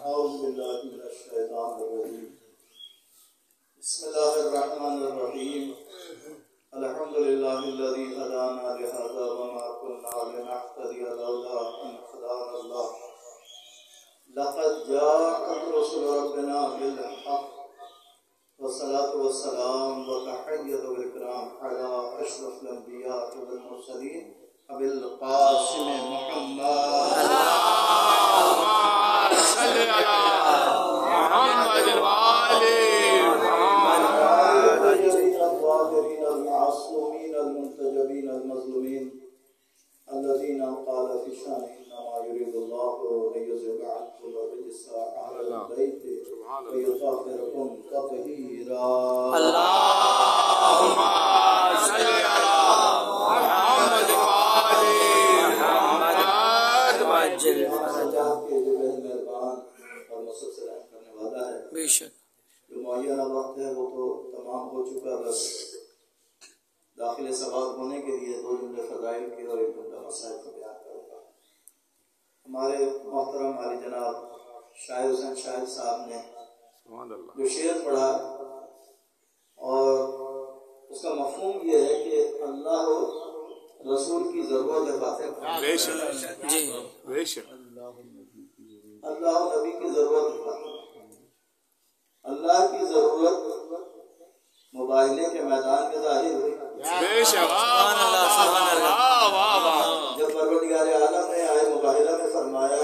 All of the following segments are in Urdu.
أعوذ بالله من الشيطان الرجيم. بسم الله الرحمن الرحيم. الحمد لله الذي هدانا لهذا وما كنا لنهتدي لولا أن هدانا الله. لقد جاءت رسل ربنا بالحق والصلاة والسلام وتحية الكرام على أشرف الأنبياء والمرسلين أبي القاسم محمد اللهم صل على محمد وآل محمد الظاهرين المعصومين المنتجبين المظلومين الذين قال في شأنهم إنما يريد الله أن يذهب عنكم الرجس أهل البيت ويطهركم تطهيرا. اللهم صل على محمد وآل محمد وعجل فرجہ کے جو مہربان اور مسلسل رحم کرنے والا ہے. بے شک جو معینہ وقت ہے وہ تو تمام ہو چکا. بس داخل سوال ہونے کے لیے 2 جملے فضائل کے اور 1 جملہ مسائل کو بیان کروں گا. ہمارے محترم عالی جناب شاعر حسین شاہد صاحب نے جو شعر پڑھا اور اس کا مفہوم یہ ہے کہ اللہ و رسول کی ضرورت ہے فاتح. بے شک جی بے شک اللہ و نبی کی ضرورت ہے فاتح. اللہ کی ضرورت مباہلے کے میدان کے ظاہر ہوئی. بے شک سبحان اللہ سبحان اللہ واہ واہ. جب پروردگار عالم نے آئے مباہلہ میں فرمایا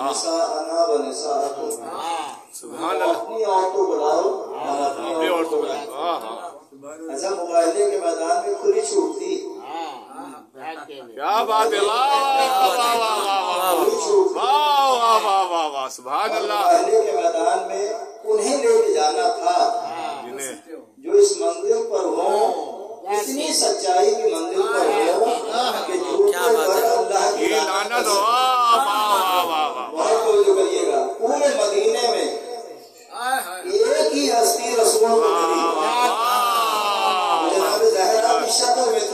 نساءنا و نساءکم، سبحان اللہ اپنی عورتوں بلاؤ اور اپنی عورتوں بلاؤ. ایسا مباہلے کے میدان میں کھلی چھوٹ تھی. کیا بات ہے. واہ واہ واہ واہ واہ واہ سبحان اللہ. مباہلے کے میدان میں انہیں لے کے جانا تھا جو اس منزل پر ہوں، اتنی سچائی کی منزل پر ہوں کہ جھوٹے پر اللہ کی لعنت ہو. واہ واہ واہ واہ بہت توجہ کریے گا. پورے مدینے میں ایک ہی ہستی رسول جناب زہرا کی شکل میں تھی.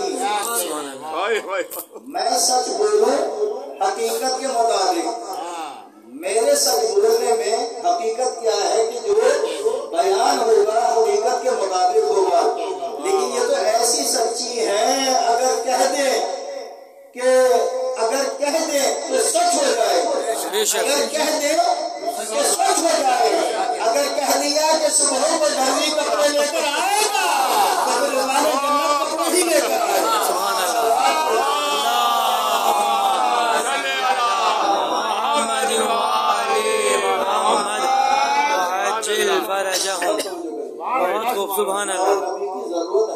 میں سچ بولوں حقیقت کے مطابق. میرے سچ بولنے میں حقیقت کیا ہے کہ جو بیان ہوگا حقیقت کے مطابق ہوگا. لیکن یہ تو ایسی سچی ہے اگر کہہ دیں تو سچ ہو جائے. اگر کہہ دیں تو سچ ہو جائے. اگر کہہ دیا کہ صبح کو دھرمی کپڑے لے کر آئے گا تو پھر روزانہ جنت کپڑے ہی لے کر آئے گا. سبحان اللہ. نبی کی ضرورت ہے.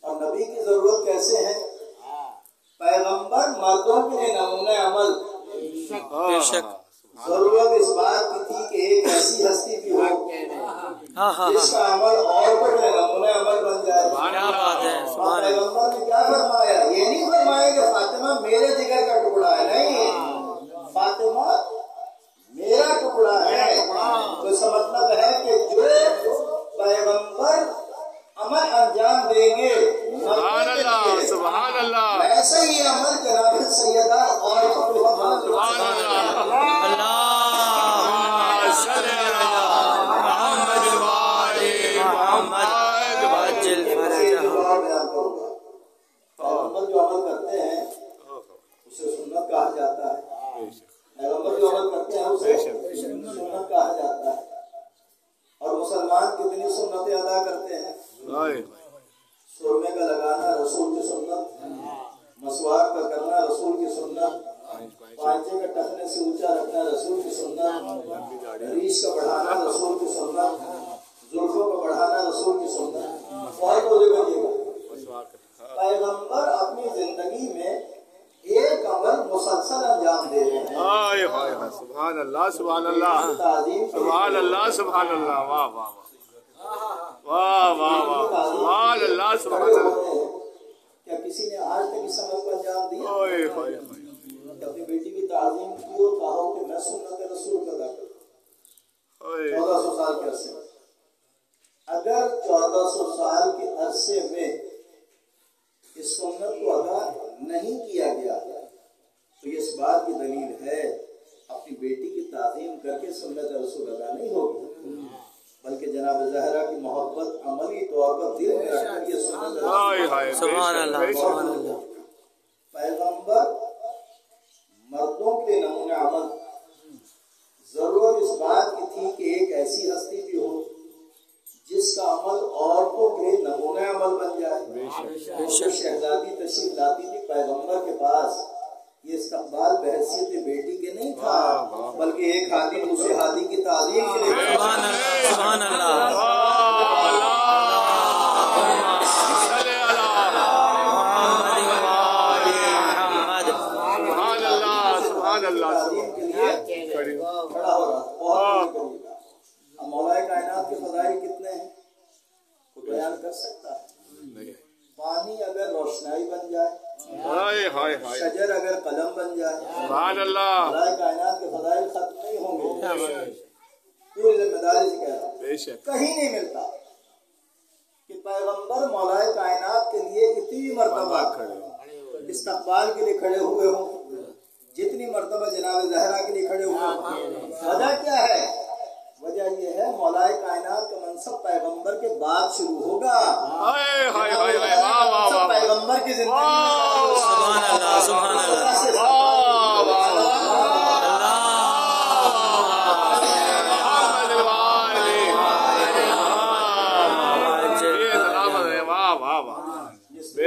اور نبی کی ضرورت کیسے ہے؟ پیغمبر مردوں کے لیے نمونہ عمل. بے شک ضرورت اس بات کی تھی کہ ایک ایسی ہستی بھی ہو جس کا عمل عورتوں کے نمونہ عمل بن جائے. کیا بات ہے. اور پیغمبر نے کیا فرمایا؟ یہ نہیں فرمایا کہ فاطمہ میرے جگر کا ٹکڑا ہے. نہیں، فاطمہ میرا ٹکڑا ہے. تو اس کا مطلب ہے کہ جو پیغمبر عمل انجام دیں گے سبحان اللہ سبحان اللہ. ویسا ہی عمل جناب سیدہ اور سبحان اللہ. اللهم صل على محمد وآل محمد وعجل فرجهم. پیغمبر جو عمل کرتے ہیں اسے سنت کہا جاتا ہے. پیغمبر جو عمل کرتے ہیں اسے سنت کہا جاتا ہے. اور مسلمان کتنی سنتیں ادا کرتے ہیں؟ سرمے کا لگانا رسول کی سنت، مسواک کا کرنا رسول کی سنت، پانچے کا ٹخنے سے اونچا رکھنا رسول کی سنت، ریش کا بڑھانا رسول کی سنت، زلفوں کا بڑھانا رسول کی سنت. اور توجہ کریے گا، پیغمبر اپنی زندگی میں ایک عمل مسلسل انجام دے رہے ہیں. سبحان اللہ سبحان اللہ سبحان اللہ سبحان اللہ. واہ واہ واہ واہ واہ سبحان اللہ سبحان اللہ. کیا کسی نے آج تک اس عمل کو انجام دیا؟ اپنی بیٹی کی تعظیم کی اور کہا کہ میں سنت رسول کا ادا کروں. 1400 سال کے عرصے میں اگر 1400 سال کے عرصے میں اس سنت کو ادا نہیں کیا گیا تو یہ اس بات کی دلیل ہے اپنی بیٹی کی کر کے سنت رسول ادا نہیں ہوگی، بلکہ جناب زہرا کی محبت عملی طور پر دل میں رکھ کر یہ سنت سبحان اللہ سبحان اللہ۔ پیغمبر مردوں کے نمونہ عمل، ضرورت اس بات کی تھی کہ ایک ایسی ہستی بھی ہو جس کا عمل عورتوں کے لیے نمونہ عمل بن جائے۔ شہزادی تشریف لاتی تھی پیغمبر کے پاس، یہ استقبال بحیثیت بیٹی کے نہیں تھا، بلکہ ایک ہاتھی دوسرے ہاتھی کی تعظیم کے لیے۔ سبحان اللہ تعظیم کے لیے کھڑا ہو رہا، بہت قریب۔ اب مولا کائنات کے فضائل کتنے ہیں کوئی بیان کر سکتا ہے؟ پانی اگر روشنائی بن جائے، شجر اگر قلم بن جائے، مولا کائنات کے فضائل ختم نہیں ہوں گے۔ پوری ذمہ داری سے کہہ رہا ہوں، کہیں نہیں ملتا کہ پیغمبر مولا کائنات کے لیے اتنی مرتبہ استقبال کے لیے کھڑے ہوئے ہوں جتنی مرتبہ جناب زہرا کے لیے کھڑے ہوئے ہوں۔ وجہ کیا ہے؟ وجہ یہ ہے مولا کائنات کا منصب پیغمبر کے بعد شروع ہوگا، پیغمبر کی زندگی۔ سبحان اللہ سبحان اللہ۔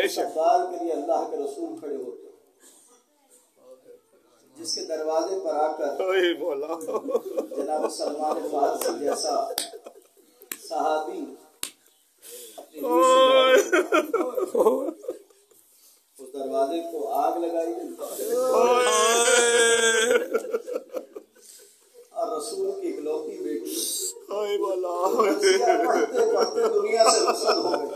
استقبال کے لیے اللہ کے رسول کھڑے ہوتے، جس کے دروازے پر آ کر جناب سلمان فارسی جیسا صحابی اپنی اس دروازے کو آگ لگائی اور رسول کی اکلوتی بیٹی پڑھتے پڑھتے دنیا سے رخصت ہو گئی۔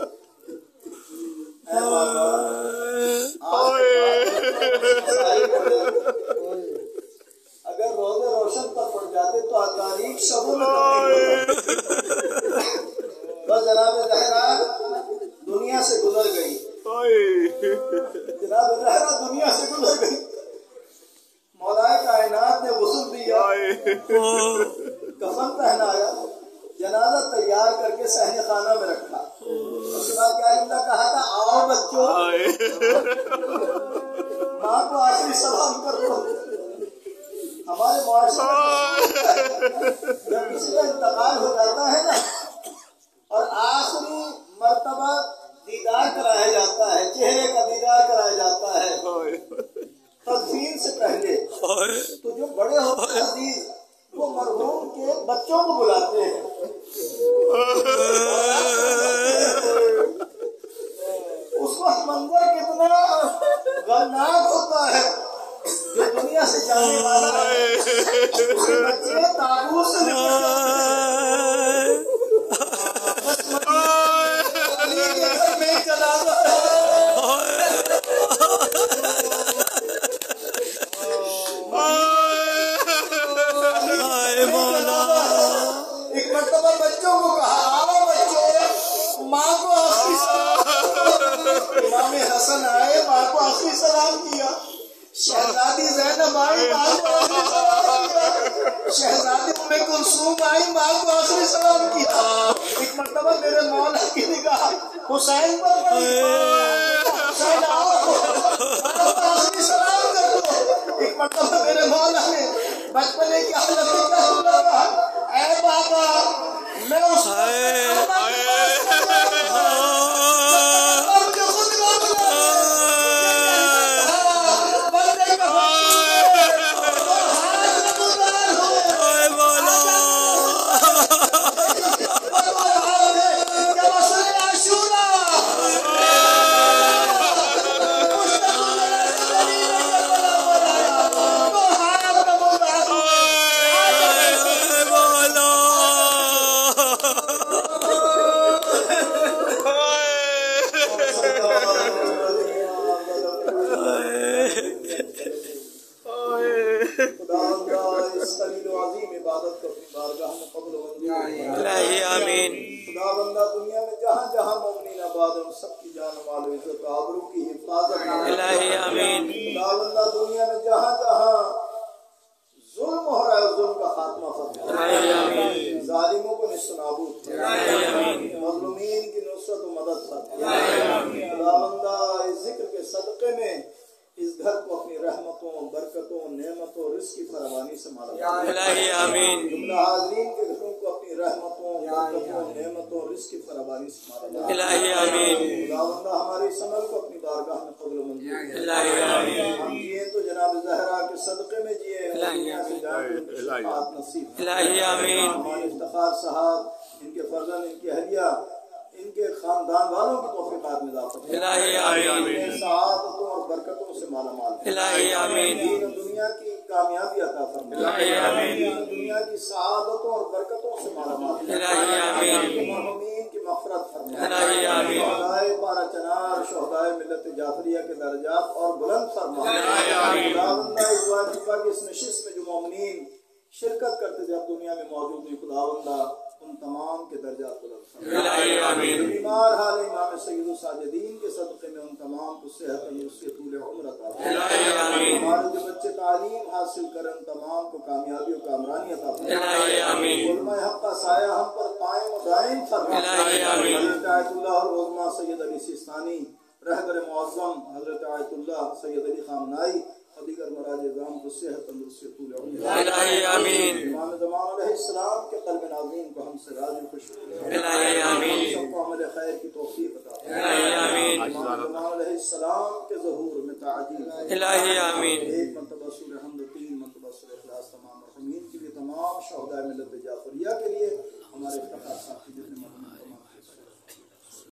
اگر روزے روشن پر پڑ جاتے تو تاریخ شبوں میں بس جناب زہرا دنیا سے گزر گئی، جناب زہرا دنیا سے گزر گئی۔ مولا کائنات نے غسل دیا، کفن پہنایا، جنازہ تیار کر کے صحن خانہ میں رکھا۔ اس کے بعد کیا جملہ کہا تھا؟ آؤ بچوں ماں کو آخری سلام کر دو۔ ہمارے معاشرے جب کسی کا انتقال ہو جاتا ہے نا اور آخری مرتبہ دیدار کرایا جاتا ہے، چہرے کا دیدار کرایا جاتا ہے تدفین سے پہلے، تو جو بڑے ہوتے ہیں عزیز وہ مرحوم کے بچوں کو بلاتے ہیں۔ اس وقت منظر کتنا غمناک ہوتا ہے، جو دنیا سے جانے والا ہے اس کے بچے تابوت سے ایک مرتبہ بچوں کو کہا آؤ بچوں ماں کو آخری سلام۔ امام حسن آئے، ماں کو آخری سلام کیا، شہزادی زینب آئی، ماں کو آخری سلام کیا، شہزادی ام کلثوم آئی، ماں کو آخری سلام کیا۔ ایک مرتبہ میرے مولا کی نگاہ حسین پر پڑی، حسین آؤ آخری سلام کر دو۔ ایک مرتبہ میرے مولا نے بچپنے کی حالت میں کیا لگا، اے بابا میں اس خاتمہ فرما، ظالموں کو نصف نابود فرما، مظلومین کی نصرت و مدد فرما۔ خداوندہ اس ذکر کے صدقے میں اس گھر کو اپنی رحمتوں، برکتوں، نعمتوں، رزق کی فراوانی سے مالا آمین۔ جملہ حاضرین کے گھروں کو اپنی رحمتوں، برکتوں، نعمتوں، رزق کی فراوانی سے مالا آمین۔ خداوندہ ہماری عمل کو اپنی بارگاہ میں قبول و منظور، آمین۔ ہم جیے تو جناب زہرا کے صدقے میں جیے، دنیا سے جان کو شفاعت نصیب، آمین۔ ہمارے افتخار صاحب، ان کے فرزند، ان کی اہلیہ، ان کے خاندان والوں کی توفیقات میں اضافہ آمین۔ سعادتوں اور برکتوں سے مالا مال، آمین۔ دین و دنیا کی کامیابی عطا فرما، آمین۔ دین و دنیا کی سعادتوں اور برکتوں سے مالا مال، آمین۔ مرحومین کی مغفرت فرما، آمین۔ شہدائے پارا چنار، شہدائے ملت جعفریہ کے درجات اور بلند فرما۔ آمین۔ خداوندہ اس واجبہ کی اس نشست میں جو مومنین شرکت کرتے تھے اب دنیا میں موجود ہیں، خداوندہ ان تمام کے درجات بلند فرما۔ آمین۔ بیمار حال امام سید الساجدین کے صدقے میں ان تمام کو صحت تندرستی طول عمر عطا فرما۔ ہمارے جو بچے تعلیم حاصل کریں ان تمام کو کامیابی و کامرانی عطا فرما۔ علماء حق کا سایہ ہم پر قائم و دائم فرما۔ حضرت آیت اللہ العظمہ سید علی سیستانی، رہبر معظم حضرت آیت اللہ سید علی خامنائی اور دیگر مراج اعظام کو صحت تندرستی طول عمر، امام زمان علیہ السلام کے قلب ناظرین کو ہم سے راضی خوش ہم سب کو عمل خیر کی توفیق عطا فرما۔ امام زمان علیہ السلام کے ظہور میں تعجیل، ایک مرتبہ سورہ حمد، 3 مرتبہ سورہ اخلاص تمام مرحومین کے لیے، تمام شہداء ملت جعفریہ کے لیے، ہمارے افتخار صاحب